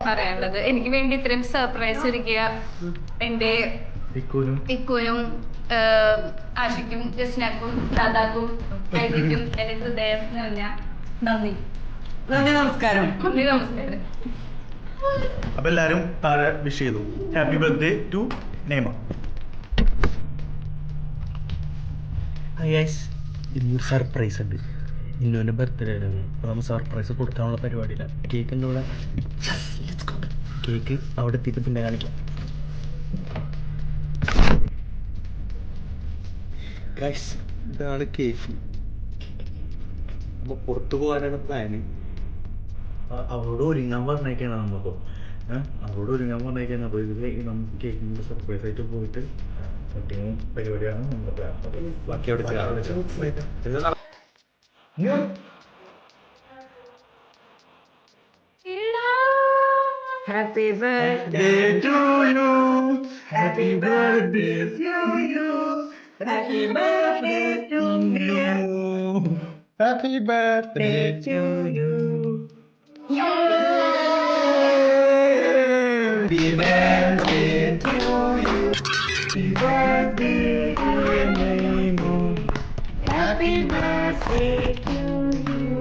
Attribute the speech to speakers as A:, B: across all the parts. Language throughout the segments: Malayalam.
A: പറയാനുള്ളത്. എനിക്ക് വേണ്ടി ഇത്രയും സർപ്രൈസ് ഒരുക്കിയ എന്റെ ഇക്കുനും ആഷിക്കും ജസ്നാക്കും ദാദാക്കും ഐതിക്കും എന്റെ ഹൃദയം നിറഞ്ഞ നന്ദി.
B: നമസ്കാരം.
C: അപ്പൊ എല്ലാരും താഴെ വിഷ് ചെയ്തു. Happy birthday to Nema. ഇന്നൊരു സർപ്രൈസ് ഉണ്ട്. ഇന്നുവിൻ്റെ ബർത്ത്ഡേ ആയിരുന്നു. അപ്പോൾ നമ്മൾ സർപ്രൈസ് കൊടുക്കാനുള്ള പരിപാടിയില്ല. കേക്കിൻ്റെ കൂടെ കേക്ക് അവിടെ എത്തിയിട്ട് പിന്നെ കാണിക്കാം. ഇതാണ് കേക്ക്. അപ്പോൾ പുറത്തു പോകാനാണ് പ്ലാന്. അവളോട് ഒരുങ്ങാൻ പറഞ്ഞേക്കാണ് നമ്മളിപ്പോൾ. അവളോട് ഒരുങ്ങാൻ പറഞ്ഞേക്കാണ്. അപ്പോൾ ഇത് നമുക്ക് കേക്കിൻ്റെ സർപ്രൈസ് ആയിട്ട് പോയിട്ട് കട്ടിങ് പരിപാടിയാണ് നമ്മുടെ പ്ലാൻ. ബാക്കി അവിടെ ചെയ്യാം.
B: Happy birthday to you. Happy birthday to you. Happy birthday to you.
C: Happy birthday to you.
B: Happy birthday to you. Happy birthday to you. Happy birthday to you.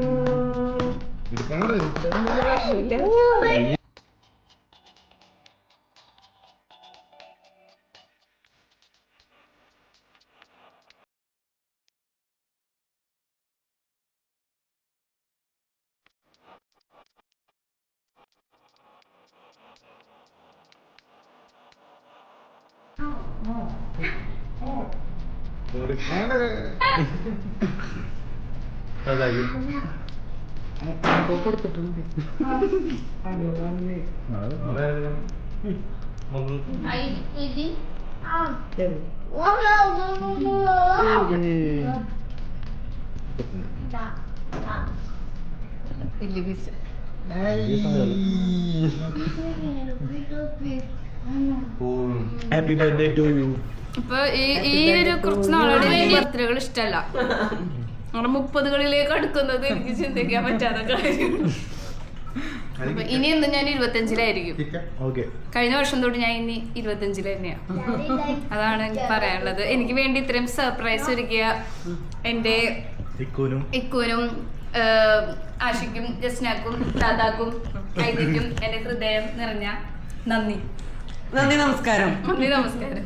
C: Happy birthday to you.
A: ഇപ്പൊ ഈ ഒരു കുറച്ച് നാളുടെ ബർത്ത്ഡേകൾ ഇഷ്ടമല്ല. നമ്മുടെ 30കളിലേക്ക് അടുക്കുന്നത് എനിക്ക് ചിന്തിക്കാൻ പറ്റാത്ത കാര്യമാണ്. ഇനി എന്ന് ഞാൻ 25-ലായിരിക്കും. കഴിഞ്ഞ വർഷം തൊട്ട് ഞാൻ ഇനി 25-ൽ തന്നെയാണ്. അതാണ് എനിക്ക് പറയാനുള്ളത്. എനിക്ക് വേണ്ടി ഇത്രയും സർപ്രൈസ് ഒരുക്കിയ എന്റെ ഇക്കുനും ആഷിക്കും ജസ്നാക്കും ദാദാക്കും ഐതിക്കും എന്റെ ഹൃദയം നിറഞ്ഞ നന്ദി.
B: നമസ്കാരം.
A: നമസ്കാരം.